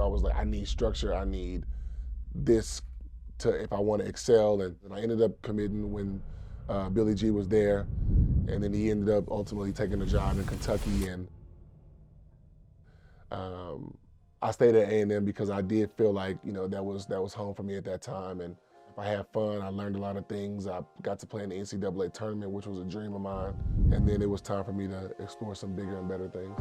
I was like, I need structure, I need this if I want to excel. And I ended up committing when Billy G was there, and then he ended up ultimately taking a job in Kentucky. And I stayed at A&M because I did feel like that was home for me at that time. And I had fun. I learned a lot of things. I got to play in the NCAA tournament, which was a dream of mine. And then it was time for me to explore some bigger and better things.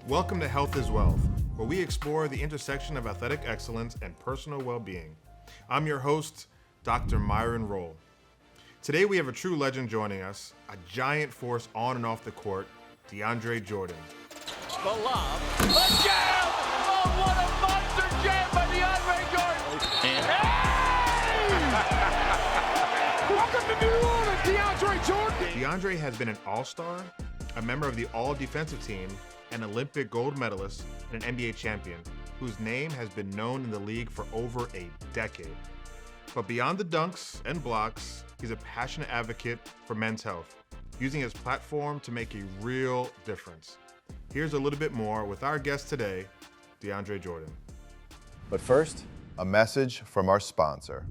Welcome to Health is Wealth, where we explore the intersection of athletic excellence and personal well-being. I'm your host, Dr. Myron Rolle. Today we have a true legend joining us, a giant force on and off the court, DeAndre Jordan. The lob, the jam! Oh, what a monster jam by DeAndre Jordan! And hey! Welcome to New Orleans, DeAndre Jordan! DeAndre has been an all-star, a member of the all-defensive team, an Olympic gold medalist, and an NBA champion, whose name has been known in the league for over a decade. But beyond the dunks and blocks, he's a passionate advocate for men's health, using his platform to make a real difference. Here's a little bit more with our guest today, DeAndre Jordan. But first, a message from our sponsor.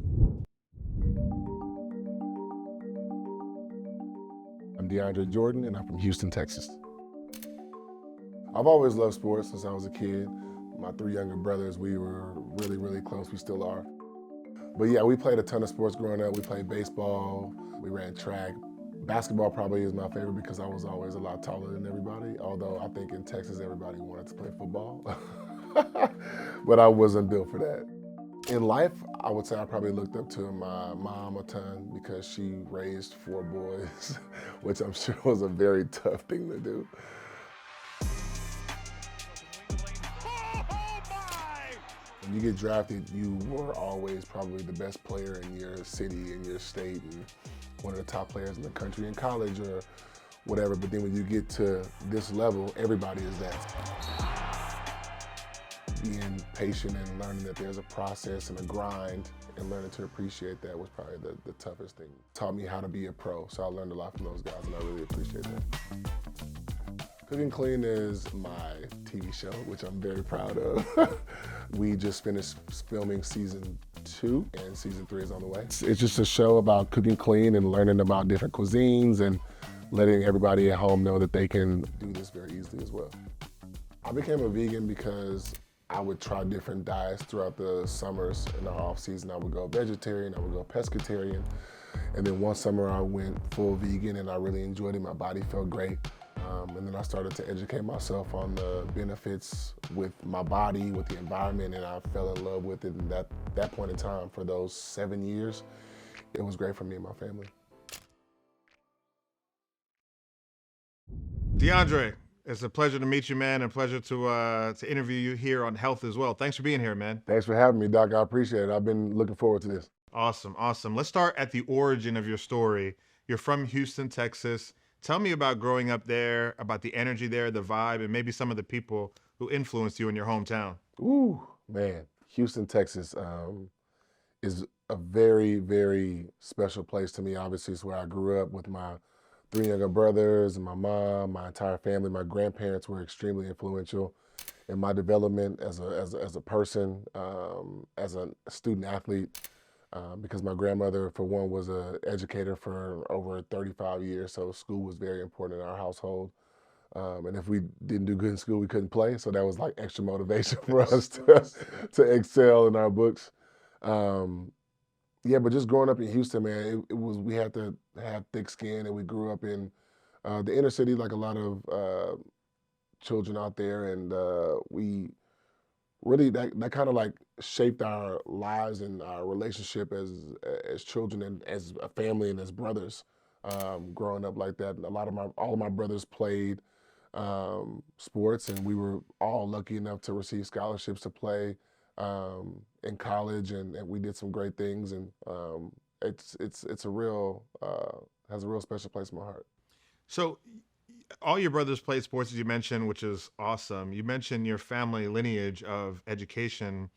I'm DeAndre Jordan, and I'm from Houston, Texas. I've always loved sports since I was a kid. My three younger brothers, we were really, really close. We still are. But yeah, we played a ton of sports growing up. We played baseball, we ran track. Basketball probably is my favorite because I was always a lot taller than everybody, although I think in Texas everybody wanted to play football. But I wasn't built for that. In life, I would say I probably looked up to my mom a ton because she raised 4 boys, which I'm sure was a very tough thing to do. When you get drafted, you were always probably the best player in your city, in your state, and one of the top players in the country in college or whatever. But then when you get to this level, everybody is that. Being patient and learning that there's a process and a grind and learning to appreciate that was probably the toughest thing. Taught me how to be a pro, so I learned a lot from those guys, and I really appreciate that. Cooking Clean is my TV show, which I'm very proud of. We just finished filming season 2, and season 3 is on the way. It's just a show about cooking clean and learning about different cuisines and letting everybody at home know that they can do this very easily as well. I became a vegan because I would try different diets throughout the summers. In the off season, I would go vegetarian, I would go pescatarian. And then one summer I went full vegan and I really enjoyed it. My body felt great. And then I started to educate myself on the benefits with my body, with the environment, and I fell in love with it. And that point in time, for those 7 years, it was great for me and my family. DeAndre, it's a pleasure to meet you, man, and pleasure to interview you here on Health as Well. Thanks for being here, man. Thanks for having me, Doc. I appreciate it. I've been looking forward to this. Awesome, awesome. Let's start at the origin of your story. You're from Houston, Texas. Tell me about growing up there, about the energy there, the vibe, and maybe some of the people who influenced you in your hometown. Ooh, man. Houston, Texas is a very, very special place to me. Obviously, it's where I grew up with my 3 younger brothers and my mom, my entire family. My grandparents were extremely influential in my development as a person, as a student athlete. Because my grandmother, for one, was an educator for over 35 years, so school was very important in our household. And if we didn't do good in school, we couldn't play, so that was like extra motivation for us to excel in our books. Yeah, but just growing up in Houston, man, we had to have thick skin, and we grew up in the inner city like a lot of children out there, and we really that kind of like shaped our lives and our relationship as children and as a family and as brothers. Growing up like that, all of my brothers played sports, and we were all lucky enough to receive scholarships to play in college, and we did some great things, and it's a real has a real special place in my heart. So all your brothers played sports, as you mentioned, which is awesome. You mentioned your family lineage of education.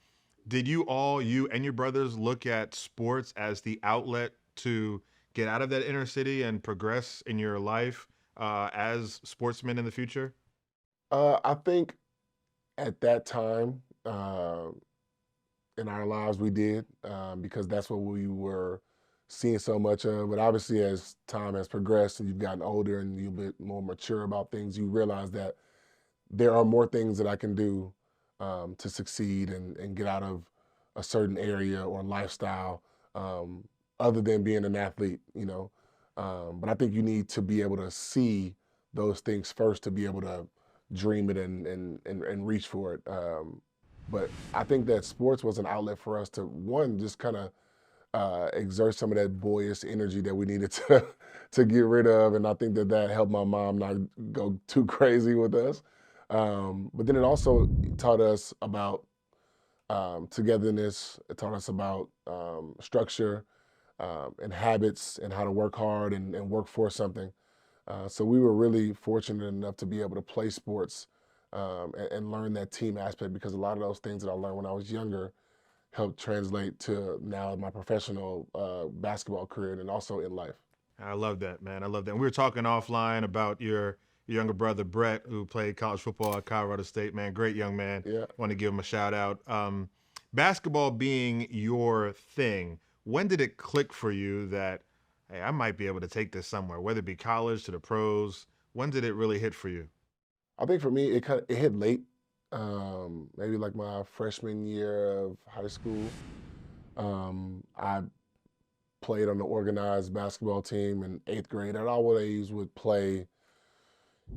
Did you and your brothers, look at sports as the outlet to get out of that inner city and progress in your life as sportsmen in the future? I think at that time in our lives we did because that's what we were seeing so much of. But obviously, as time has progressed and you've gotten older and you're a bit more mature about things, you realize that there are more things that I can do to succeed and get out of a certain area or lifestyle other than being an athlete, you know. But I think you need to be able to see those things first to be able to dream it and reach for it. But I think that sports was an outlet for us to, one, just kind of exert some of that boyish energy that we needed to get rid of, and I think that that helped my mom not go too crazy with us. But then it also taught us about togetherness. It taught us about structure and habits and how to work hard and work for something. So we were really fortunate enough to be able to play sports and learn that team aspect because a lot of those things that I learned when I was younger helped translate to now my professional basketball career and also in life. I love that, man. I love that. And we were talking offline about your younger brother, Brett, who played college football at Colorado State, man. Great young man. Yeah. Want to give him a shout out. Basketball being your thing, when did it click for you that, hey, I might be able to take this somewhere, whether it be college to the pros? When did it really hit for you? I think for me, it hit late, maybe like my freshman year of high school. I played on the organized basketball team in 8th grade. I always would play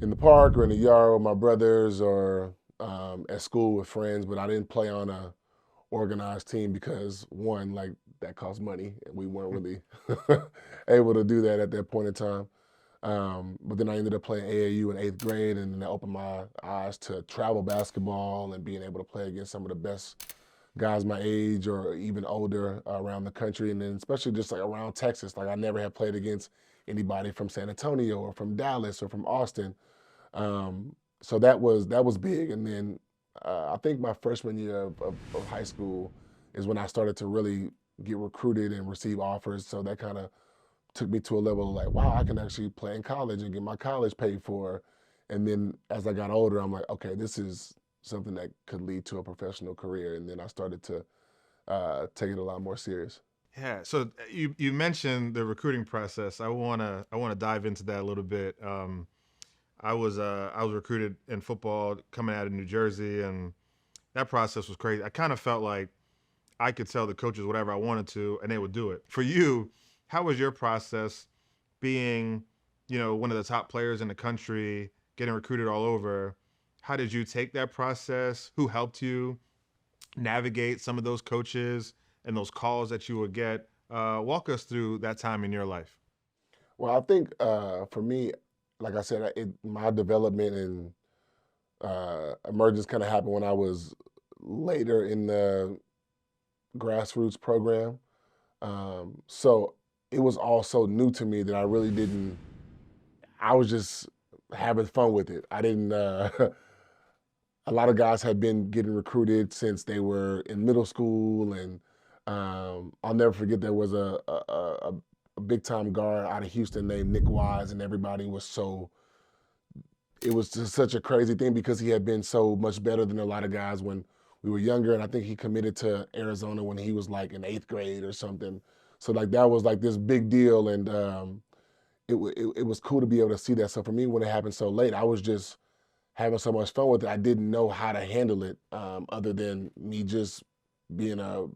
in the park or in the yard with my brothers or at school with friends, but I didn't play on a organized team because one, like that cost money, and we weren't really able to do that at that point in time. But then I ended up playing AAU in 8th grade, and then that opened my eyes to travel basketball and being able to play against some of the best guys my age or even older around the country, and then especially just like around Texas. Like I never had played against anybody from San Antonio or from Dallas or from Austin. So that was big. And then I think my freshman year of high school is when I started to really get recruited and receive offers. So that kind of took me to a level of like, wow, I can actually play in college and get my college paid for. And then as I got older, I'm like, okay, this is something that could lead to a professional career. And then I started to take it a lot more serious. Yeah. So you mentioned the recruiting process. I wanna dive into that a little bit. I was recruited in football coming out of New Jersey, and that process was crazy. I kind of felt like I could tell the coaches whatever I wanted to, and they would do it. For you, how was your process being, one of the top players in the country, getting recruited all over? How did you take that process? Who helped you navigate some of those coaches and those calls that you would get? Walk us through that time in your life. Well, I think for me, like I said, my development and emergence kind of happened when I was later in the grassroots program. So it was all so new to me that I really didn't, I was just having fun with it. I didn't, a lot of guys had been getting recruited since they were in middle school. And I'll never forget there was a big time guard out of Houston named Nick Wise, and everybody was it was just such a crazy thing because he had been so much better than a lot of guys when we were younger. And I think he committed to Arizona when he was like in 8th grade or something. So like that was like this big deal, and it was cool to be able to see that. So for me, when it happened so late, I was just having so much fun with it. I didn't know how to handle it other than me just being a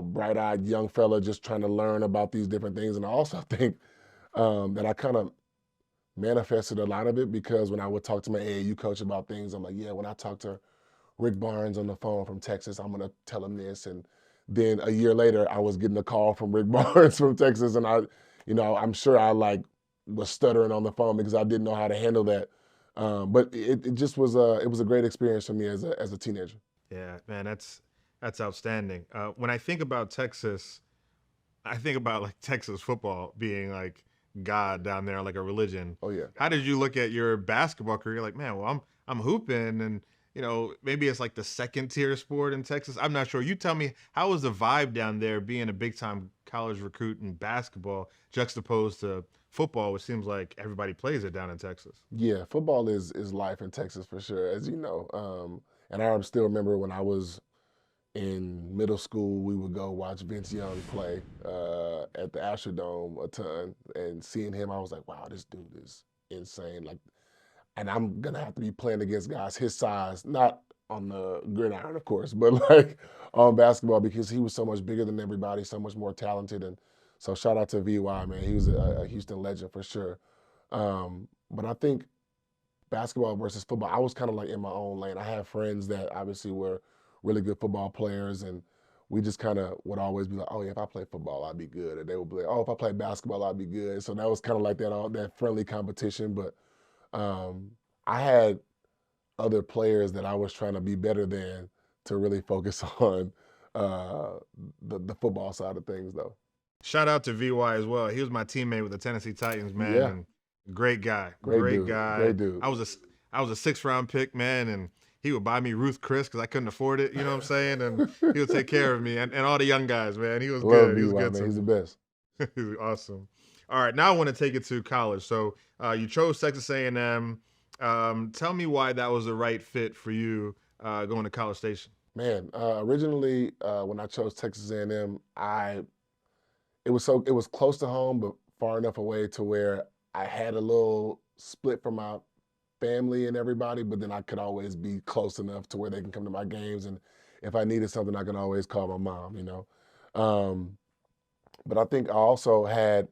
bright-eyed young fella just trying to learn about these different things. And I also think that I kind of manifested a lot of it because when I would talk to my AAU coach about things, I'm like, yeah, when I talk to Rick Barnes on the phone from Texas, I'm going to tell him this. And then a year later, I was getting a call from Rick Barnes from Texas. And I'm sure I was stuttering on the phone because I didn't know how to handle that. But it just was it was a great experience for me as a teenager. Yeah, man, that's outstanding. When I think about Texas, I think about like Texas football being like god down there, like a religion. Oh yeah. How did you look at your basketball career? Like, man, well, I'm hooping, and maybe it's like the second tier sport in Texas. I'm not sure. You tell me, how was the vibe down there being a big time college recruit in basketball juxtaposed to football, which seems like everybody plays it down in Texas? Yeah, football is life in Texas for sure, as you know. And I still remember when I was in middle school, we would go watch Vince Young play at the Astrodome a ton, and seeing him, I was like, wow, this dude is insane. Like, and I'm gonna have to be playing against guys his size, not on the gridiron, of course, but like on basketball, because he was so much bigger than everybody, so much more talented. And so shout out to VY, man. He was a Houston legend for sure. But I think basketball versus football, I was kind of like in my own lane. I had friends that obviously were really good football players, and we just kind of would always be like, oh yeah, if I play football, I'd be good. And they would be like, oh, if I play basketball, I'd be good. So that was kind of like that friendly competition. But I had other players that I was trying to be better than to really focus on the football side of things, though. Shout out to VY as well. He was my teammate with the Tennessee Titans, man. Yeah. And great guy. Great guy. Great dude. I was a 6th round pick, man, and he would buy me Ruth Chris because I couldn't afford it. You know what I'm saying? And he would take care of me and all the young guys, man. He was good. He was good. Man. He's the best. He's awesome. All right, now I want to take it to college. So you chose Texas A&M. Tell me why that was the right fit for you going to College Station. Man, originally when I chose Texas A&M, it was close to home, but far enough away to where I had a little split from my family and everybody, but then I could always be close enough to where they can come to my games, and if I needed something, I could always call my mom, But I think I also had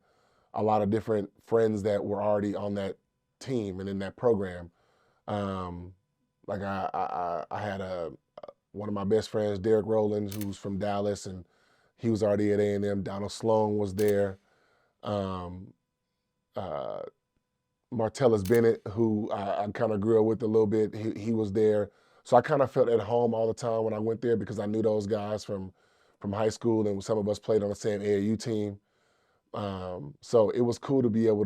a lot of different friends that were already on that team and in that program. Like I had one of my best friends, Derek Rowland, who's from Dallas, and he was already at A&M. Donald Sloan was there. Martellus Bennett, who I kind of grew up with a little bit, he was there. So I kind of felt at home all the time when I went there because I knew those guys from high school, and some of us played on the same AAU team. So it was cool to be able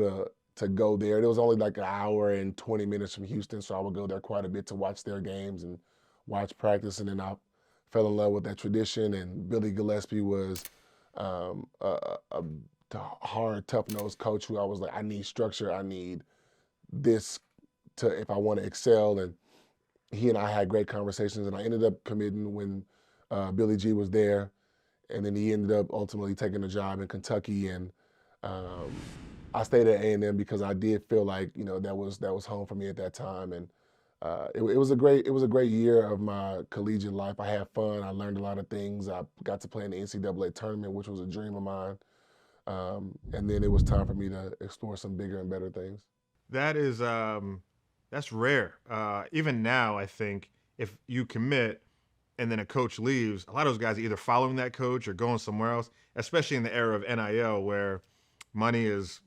to go there. It was only like an hour and 20 minutes from Houston, so I would go there quite a bit to watch their games and watch practice, and then I fell in love with that tradition. And Billy Gillespie was a hard, tough-nosed coach who I was like, I need structure, I need this if I want to excel. And he and I had great conversations, and I ended up committing when Billy G was there, and then he ended up ultimately taking a job in Kentucky. And I stayed at A&M because I did feel like that was home for me at that time. And it was a great year of my collegiate life. I had fun. I learned a lot of things. I got to play in the NCAA tournament, which was a dream of mine. And then it was time for me to explore some bigger and better things. That is that's rare. Even now, I think if you commit and then a coach leaves, a lot of those guys are either following that coach or going somewhere else, especially in the era of NIL where money is,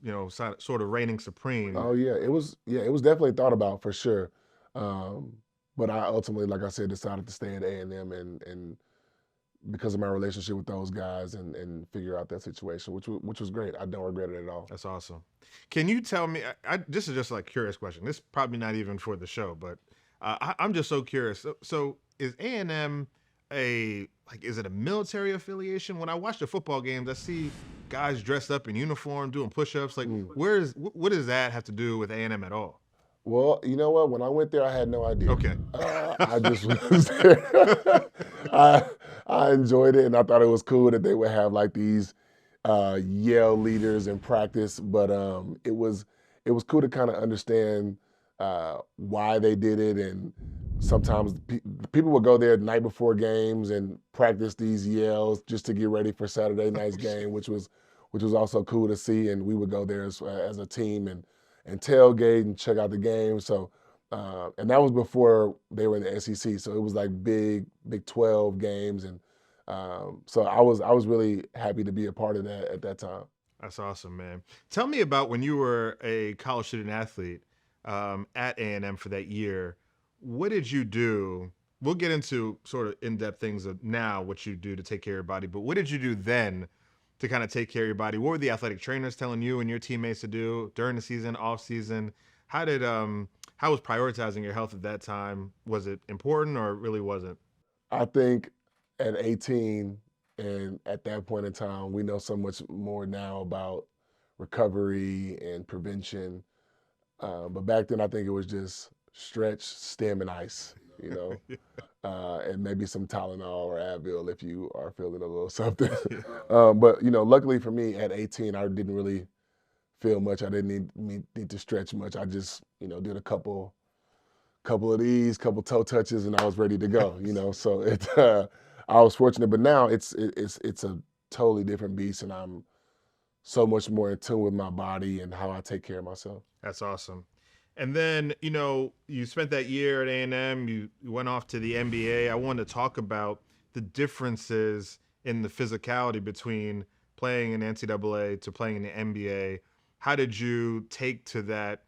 sort of reigning supreme. Oh yeah, it was definitely thought about for sure. But I ultimately, like I said, decided to stay at A&M and because of my relationship with those guys and figure out that situation, which was great. I don't regret it at all. That's awesome. Can you tell me, this is just like a curious question. This is probably not even for the show, but I'm just so curious. So is A&M is it a military affiliation? When I watch the football games, I see guys dressed up in uniform doing push-ups. Like, what does that have to do with A&M at all? Well, you know what? When I went there, I had no idea. Okay. I just was there. I enjoyed it, and I thought it was cool that they would have like these yell leaders in practice. But it was cool to kind of understand why they did it, and sometimes people would go there the night before games and practice these yells just to get ready for Saturday night's game, which was also cool to see. And we would go there as a team and tailgate and check out the game. So, and that was before they were in the SEC. So it was like Big 12 games. And so I was really happy to be a part of that at that time. That's awesome, man. Tell me about when you were a college student athlete at A&M for that year. What did you do? We'll get into sort of in-depth things of now, what you do to take care of your body, but what did you do then to kind of take care of your body? What were the athletic trainers telling you and your teammates to do during the season, off season? How was prioritizing your health at that time? Was it important or it really wasn't? I think at 18 and at that point in time, we know so much more now about recovery and prevention. But back then, I think it was just stretch, stem, and ice, and maybe some Tylenol or Advil if you are feeling a little something. But, luckily for me, at 18, I didn't really feel much. I didn't need to stretch much. I just, did a couple of these, couple toe touches, and I was ready to go. So I was fortunate. But now it's a totally different beast, and I'm so much more in tune with my body and how I take care of myself. That's awesome. And then, you spent that year at A&M, you went off to the NBA. I wanted to talk about the differences in the physicality between playing in NCAA to playing in the NBA. How did you take to that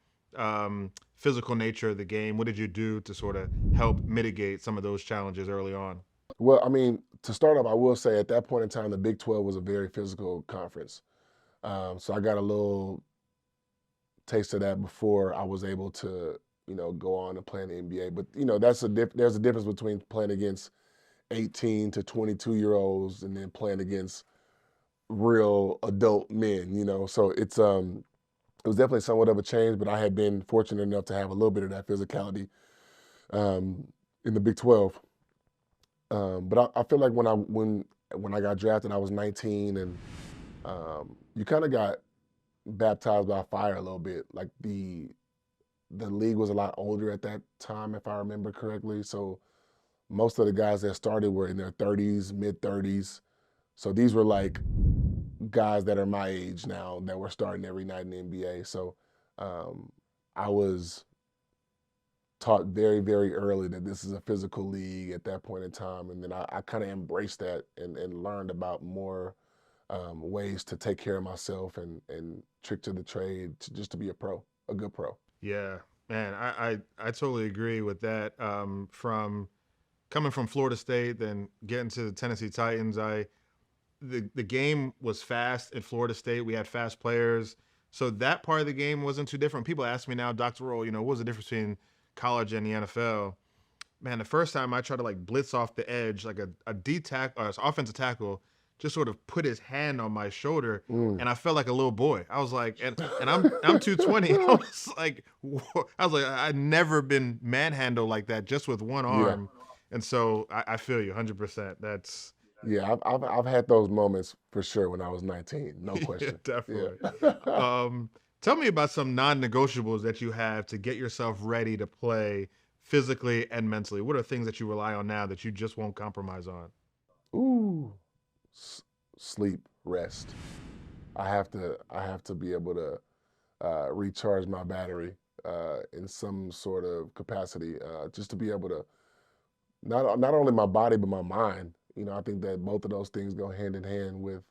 physical nature of the game? What did you do to sort of help mitigate some of those challenges early on? Well, I mean, to start off, I will say at that point in time, the Big 12 was a very physical conference. So I got a little taste of that before I was able to, go on and play in the NBA. But, there's a difference between playing against 18 to 22-year-olds and then playing against real adult men, So it was definitely somewhat of a change, but I had been fortunate enough to have a little bit of that physicality in the Big 12. But I feel like when I got drafted, I was 19, and you kind of got baptized by fire a little bit. Like the league was a lot older at that time, if I remember correctly. So most of the guys that started were in their 30s, mid-30s. So these were like guys that are my age now that were starting every night in the NBA. So I was taught very, very early that this is a physical league at that point in time. And then I kind of embraced that and learned about more ways to take care of myself and trick to the trade just to be a good pro. Yeah, man, I totally agree with that. From coming from Florida State, then getting to the Tennessee Titans, the game was fast in Florida State. We had fast players. So that part of the game wasn't too different. People ask me now, Dr. Rolle, what was the difference between college and the NFL? Man, the first time I tried to blitz off the edge, like a D tackle or offensive tackle, just sort of put his hand on my shoulder, and I felt like a little boy. I was like, and I'm 220. I was like, I'd never been manhandled like that just with one arm, and so I feel you 100%. That's I've had those moments for sure when I was 19, no question. Yeah, definitely. Yeah. Tell me about some non-negotiables that you have to get yourself ready to play physically and mentally. What are things that you rely on now that you just won't compromise on? Ooh. Sleep, rest. I have to be able to recharge my battery in some sort of capacity, just to be able to not only my body but my mind. I think that both of those things go hand in hand with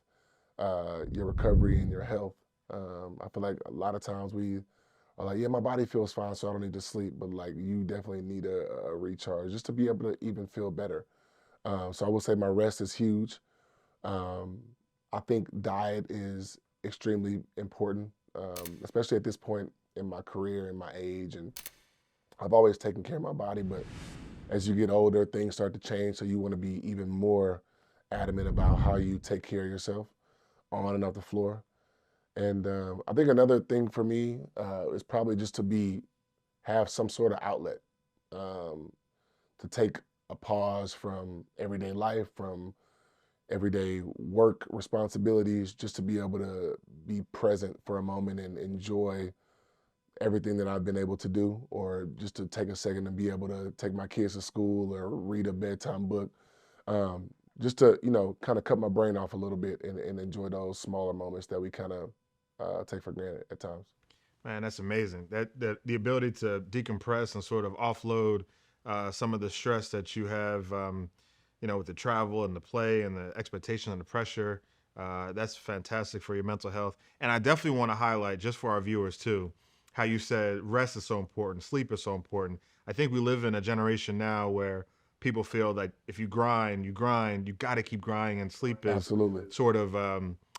your recovery and your health. I feel like a lot of times we are like, yeah, my body feels fine, so I don't need to sleep, but you definitely need a recharge just to be able to even feel better. So I would say my rest is huge. I think diet is extremely important, especially at this point in my career and my age. And I've always taken care of my body, but as you get older, things start to change. So you want to be even more adamant about how you take care of yourself on and off the floor. And I think another thing for me is probably just to have some sort of outlet, to take a pause from everyday life, from everyday work responsibilities, just to be able to be present for a moment and enjoy everything that I've been able to do, or just to take a second and be able to take my kids to school or read a bedtime book, just to, kind of cut my brain off a little bit and enjoy those smaller moments that we kind of take for granted at times. Man, that's amazing. That the ability to decompress and sort of offload some of the stress that you have, with the travel and the play and the expectation and the pressure. That's fantastic for your mental health. And I definitely want to highlight, just for our viewers too, how you said rest is so important, sleep is so important. I think we live in a generation now where people feel that if you grind, you got to keep grinding, and sleep is Absolutely. sort of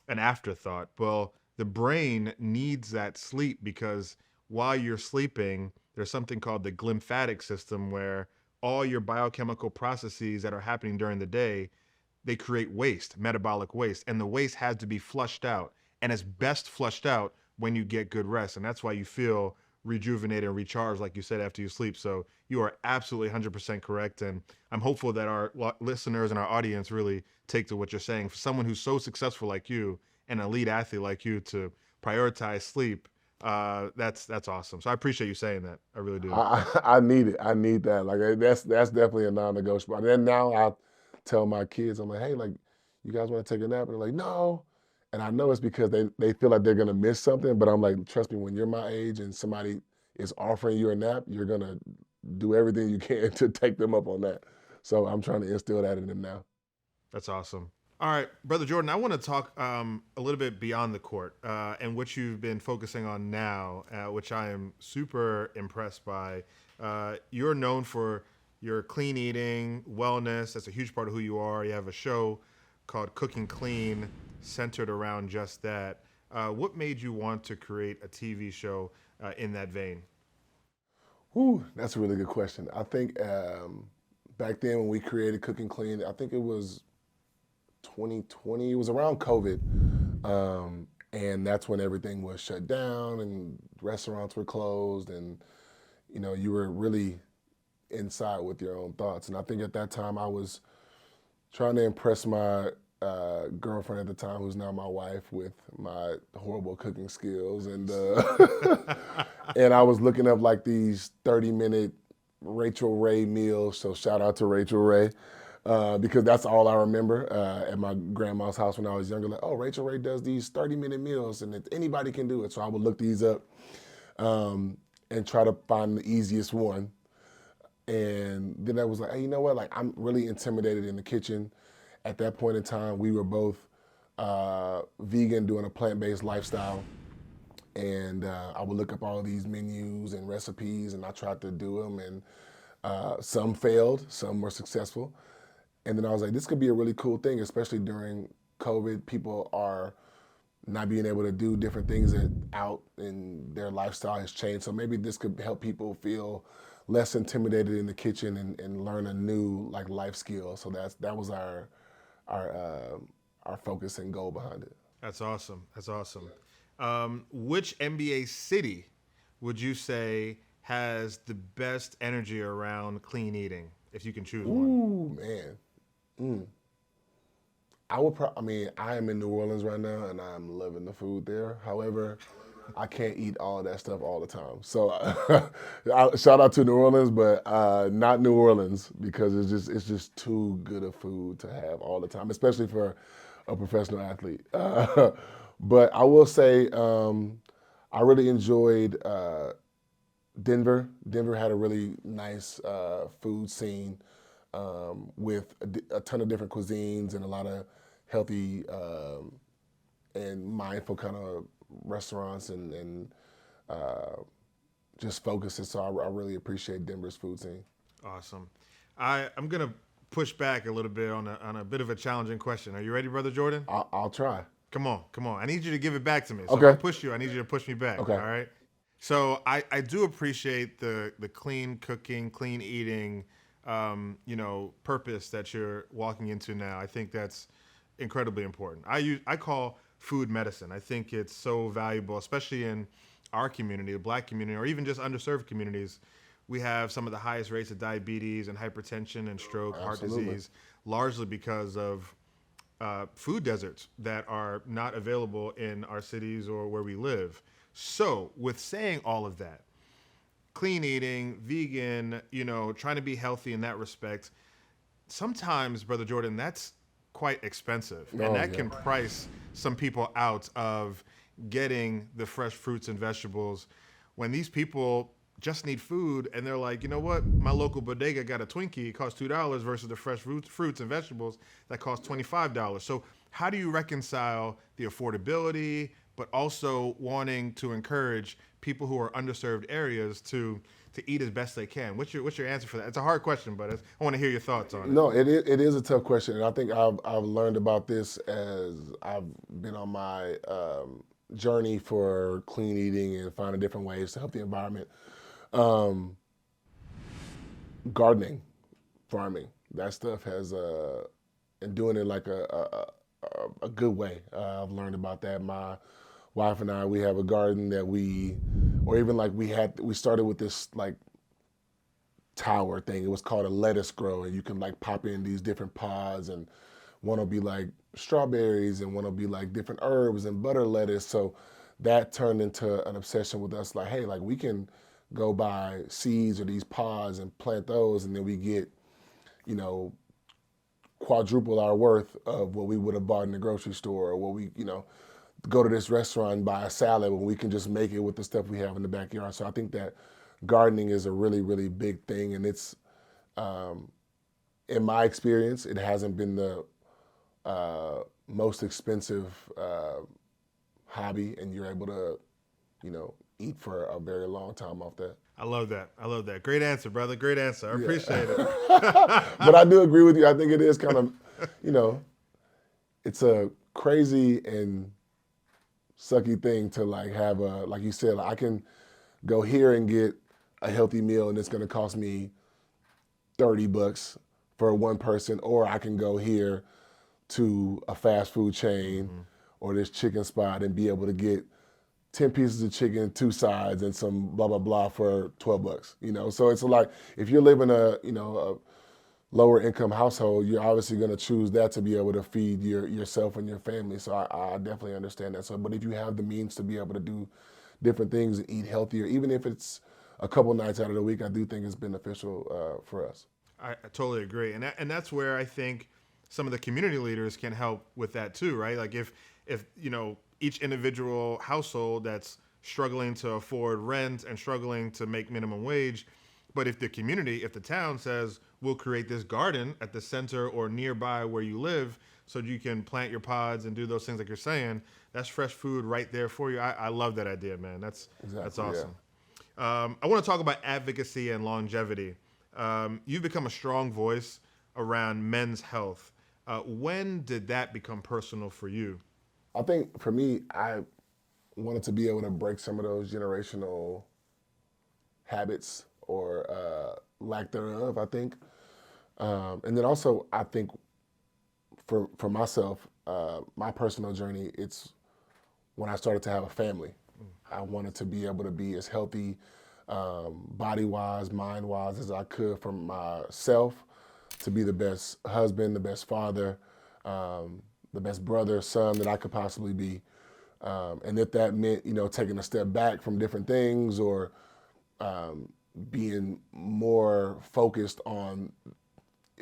an afterthought. Well, the brain needs that sleep because while you're sleeping, there's something called the glymphatic system where all your biochemical processes that are happening during the day, they create waste, metabolic waste, and the waste has to be flushed out. And it's best flushed out when you get good rest. And that's why you feel rejuvenated and recharged, like you said, after you sleep. So you are absolutely 100% correct. And I'm hopeful that our listeners and our audience really take to what you're saying. For someone who's so successful like you, an elite athlete like you, to prioritize sleep, that's awesome. So I appreciate you saying that. I really do. I need it. I need that. Like that's definitely a non-negotiable. And then now I tell my kids, I'm like, hey, like, you guys want to take a nap? And they're like, no. And I know it's because they feel like they're gonna miss something. But I'm like, trust me, when you're my age and somebody is offering you a nap, you're gonna do everything you can to take them up on that. So I'm trying to instill that in them now. That's awesome. All right, Brother Jordan, I want to talk a little bit beyond the court and what you've been focusing on now, which I am super impressed by. You're known for your clean eating, wellness. That's a huge part of who you are. You have a show called Cooking Clean, centered around just that. What made you want to create a TV show in that vein? Ooh, that's a really good question. I think back then when we created Cooking Clean, I think it was 2020. It was around COVID, and that's when everything was shut down and restaurants were closed, and you were really inside with your own thoughts. And I think at that time I was trying to impress my girlfriend at the time, who's now my wife, with my horrible cooking skills, and and I was looking up like these 30-minute Rachel Ray meals. So shout out to Rachel Ray. Because that's all I remember at my grandma's house when I was younger. Like, oh, Rachel Ray does these 30-minute meals, and anybody can do it. So I would look these up and try to find the easiest one. And then I was like, hey, you know what? Like, I'm really intimidated in the kitchen. At that point in time, we were both vegan, doing a plant-based lifestyle. And I would look up all of these menus and recipes, and I tried to do them. And some failed, some were successful. And then I was like, this could be a really cool thing, especially during COVID. People are not being able to do different things out, and their lifestyle has changed. So maybe this could help people feel less intimidated in the kitchen and learn a new life skill. So that was our focus and goal behind it. That's awesome. That's awesome. Which NBA city would you say has the best energy around clean eating, if you can choose one? Ooh, man. I am in New Orleans right now, and I'm loving the food there. However, I can't eat all of that stuff all the time. So shout out to New Orleans, but not New Orleans, because it's just too good of food to have all the time, especially for a professional athlete. But I will say I really enjoyed Denver. Denver had a really nice food scene with a ton of different cuisines and a lot of healthy and mindful kind of restaurants and just focuses. So I really appreciate Denver's food scene. Awesome. I'm going to push back a little bit on a bit of a challenging question. Are you ready, Brother Jordan? I'll try. Come on. I need you to give it back to me. So okay. If I push you, I need you to push me back. Okay. All right? So I do appreciate the clean cooking, clean eating, purpose that you're walking into now. I think that's incredibly important. I call food medicine. I think it's so valuable, especially in our community, the Black community, or even just underserved communities. We have some of the highest rates of diabetes and hypertension and stroke, Absolutely. heart disease, largely because of food deserts that are not available in our cities or where we live. So with saying all of that, clean eating, vegan, trying to be healthy in that respect, sometimes, Brother Jordan, that's quite expensive. And that can price some people out of getting the fresh fruits and vegetables when these people just need food and they're like, you know what, my local bodega got a Twinkie, it costs $2 versus the fresh fruits and vegetables that cost $25. So how do you reconcile the affordability, but also wanting to encourage people who are underserved areas to to eat as best they can? What's your answer for that? It's a hard question, but I want to hear your thoughts on it. No, it is a tough question, and I think I've learned about this as I've been on my journey for clean eating and finding different ways to help the environment. Gardening, farming, that stuff has and doing it like a good way. I've learned about that. My wife and I, we have a garden that we started with this like tower thing. It was called a lettuce grow, and you can like pop in these different pods, and one will be like strawberries, and one will be like different herbs and butter lettuce. So that turned into an obsession with us. Like, hey, like we can go buy seeds or these pods and plant those, and then we get, quadruple our worth of what we would have bought in the grocery store, or what we, go to this restaurant and buy a salad when we can just make it with the stuff we have in the backyard. So I think that gardening is a really, really big thing, and it's, in my experience, it hasn't been the most expensive hobby, and you're able to, eat for a very long time off that. I love that. Great answer, brother. Great answer. I appreciate it. But I do agree with you. I think it is kind of, it's a crazy and sucky thing to like have like you said, like I can go here and get a healthy meal and it's going to cost me $30 for one person, or I can go here to a fast food chain or this chicken spot and be able to get 10 pieces of chicken, 2 sides, and some blah, blah, blah for $12, So it's like, if you're living a lower income household, you're obviously going to choose that to be able to feed yourself and your family. So I definitely understand that. So, but if you have the means to be able to do different things and eat healthier, even if it's a couple nights out of the week, I do think it's beneficial for us. I totally agree. And that's where I think some of the community leaders can help with that too, right? Like if each individual household that's struggling to afford rent and struggling to make minimum wage, but if the community, if the town says, we'll create this garden at the center or nearby where you live so you can plant your pods and do those things like you're saying, that's fresh food right there for you. I love that idea, man. That's awesome. Yeah. I want to talk about advocacy and longevity. You've become a strong voice around men's health. When did that become personal for you? I think for me, I wanted to be able to break some of those generational habits or lack thereof, I think. And then also, I think for myself, my personal journey, it's when I started to have a family. I wanted to be able to be as healthy body-wise, mind-wise as I could for myself, to be the best husband, the best father, the best brother, son that I could possibly be. And if that meant, taking a step back from different things or being more focused on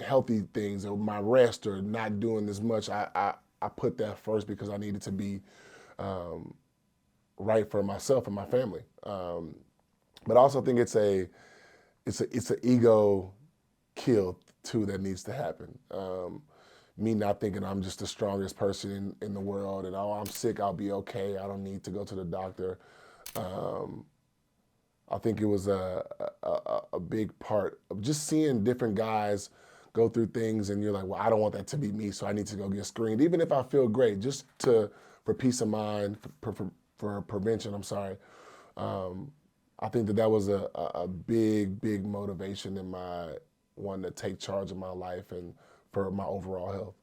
healthy things or my rest or not doing as much, I put that first because I needed to be right for myself and my family. But I also think it's an ego kill too that needs to happen. Me not thinking I'm just the strongest person in the world and, oh, I'm sick, I'll be okay, I don't need to go to the doctor. I think it was a big part of just seeing different guys go through things and you're like, well, I don't want that to be me, so I need to go get screened. Even if I feel great, just for peace of mind, for prevention, I think that was a big, big motivation in my wanting to take charge of my life and for my overall health.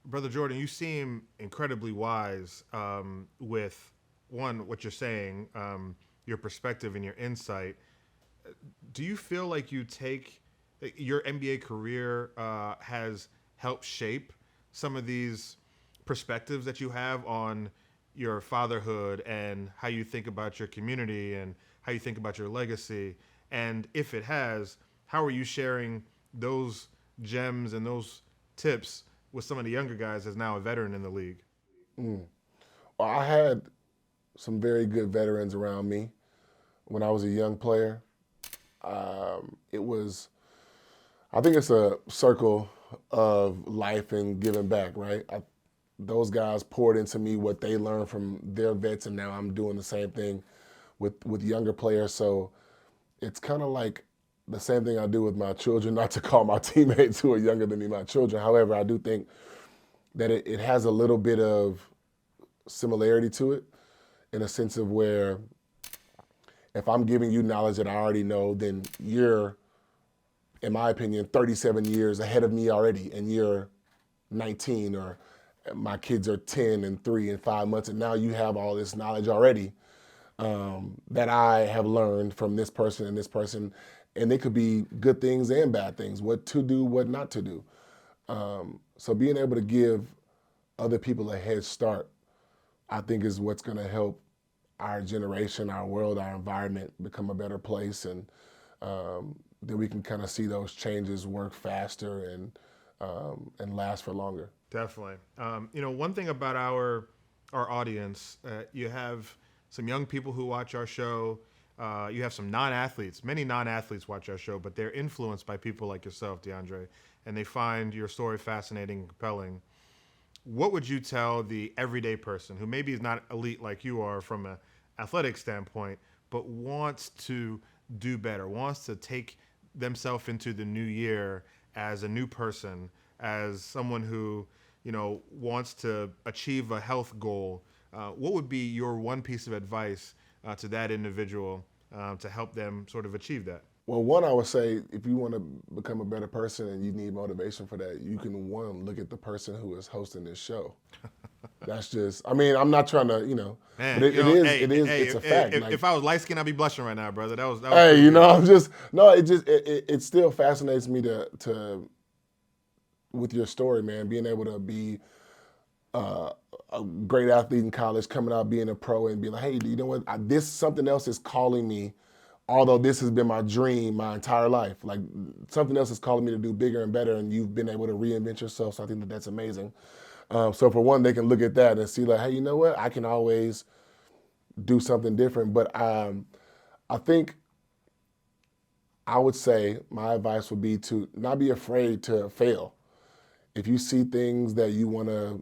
Brother Jordan, you seem incredibly wise with, one, what you're saying, your perspective and your insight. Do you feel like your NBA career has helped shape some of these perspectives that you have on your fatherhood and how you think about your community and how you think about your legacy? And if it has, how are you sharing those gems and those tips with some of the younger guys as now a veteran in the league? Well, I had some very good veterans around me when I was a young player. I think it's a circle of life and giving back, right? Those guys poured into me what they learned from their vets, and now I'm doing the same thing with younger players. So it's kind of like the same thing I do with my children, not to call my teammates who are younger than me my children. However, I do think that it has a little bit of similarity to it in a sense of where if I'm giving you knowledge that I already know, then you're, in my opinion, 37 years ahead of me already, and you're 19, or my kids are 10 and 3 and 5 months, and now you have all this knowledge already that I have learned from this person and this person, and they could be good things and bad things, what to do, what not to do. So being able to give other people a head start, I think is what's going to help our generation, our world, our environment become a better place, and then we can kind of see those changes work faster and last for longer. Definitely. One thing about our audience, you have some young people who watch our show. You have some non-athletes. Many non-athletes watch our show, but they're influenced by people like yourself, DeAndre, and they find your story fascinating and compelling. What would you tell the everyday person who maybe is not elite like you are from an athletic standpoint, but wants to do better, wants to take themselves into the new year as a new person, as someone who, wants to achieve a health goal? What would be your one piece of advice to that individual to help them sort of achieve that? Well, one, I would say, if you want to become a better person and you need motivation for that, you can, one, look at the person who is hosting this show. That's just, I'm not trying to, Man, but it's a fact. If I was light skinned, I'd be blushing right now, brother. That was hey, it still fascinates me to with your story, man, being able to be a great athlete in college, coming out, being a pro, and being like, hey, you know what, something else is calling me. Although this has been my dream my entire life, like something else is calling me to do bigger and better, and you've been able to reinvent yourself. So I think that that's amazing. So for one, they can look at that and see like, hey, you know what? I can always do something different. But I think I would say my advice would be to not be afraid to fail. If you see things that you want to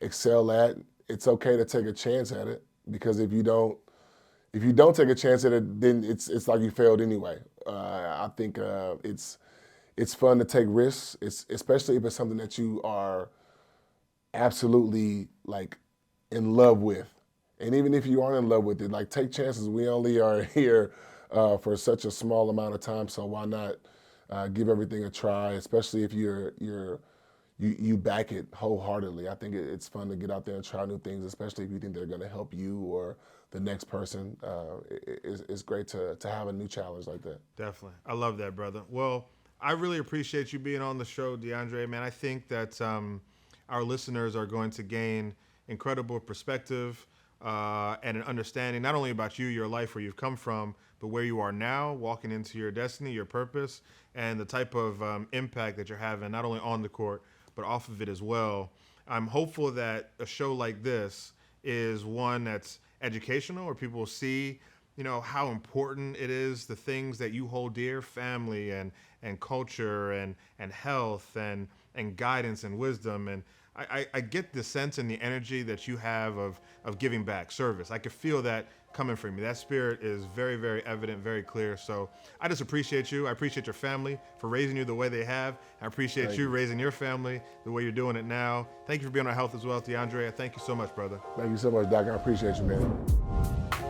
excel at, it's okay to take a chance at it, because if you don't take a chance at it, then it's like you failed anyway. I think it's fun to take risks, especially if it's something that you are absolutely like in love with. And even if you aren't in love with it, like take chances. We only are here for such a small amount of time, so why not give everything a try, especially if you back it wholeheartedly. I think it's fun to get out there and try new things, especially if you think they're going to help you or the next person. It's great to have a new challenge like that. Definitely. I love that, brother. Well, I really appreciate you being on the show, DeAndre, man. I think that our listeners are going to gain incredible perspective and an understanding, not only about you, your life, where you've come from, but where you are now, walking into your destiny, your purpose, and the type of impact that you're having, not only on the court, but off of it as well. I'm hopeful that a show like this is one that's educational, where people see, how important it is, the things that you hold dear, family and culture and health and guidance and wisdom. And I get the sense and the energy that you have of giving back, service. I can feel that coming from you. That spirit is very, very evident, very clear. So I just appreciate you. I appreciate your family for raising you the way they have. I appreciate you raising your family the way you're doing it now. Thank you for being on Health as well, DeAndre. Thank you so much, brother. Thank you so much, Doc. I appreciate you, man.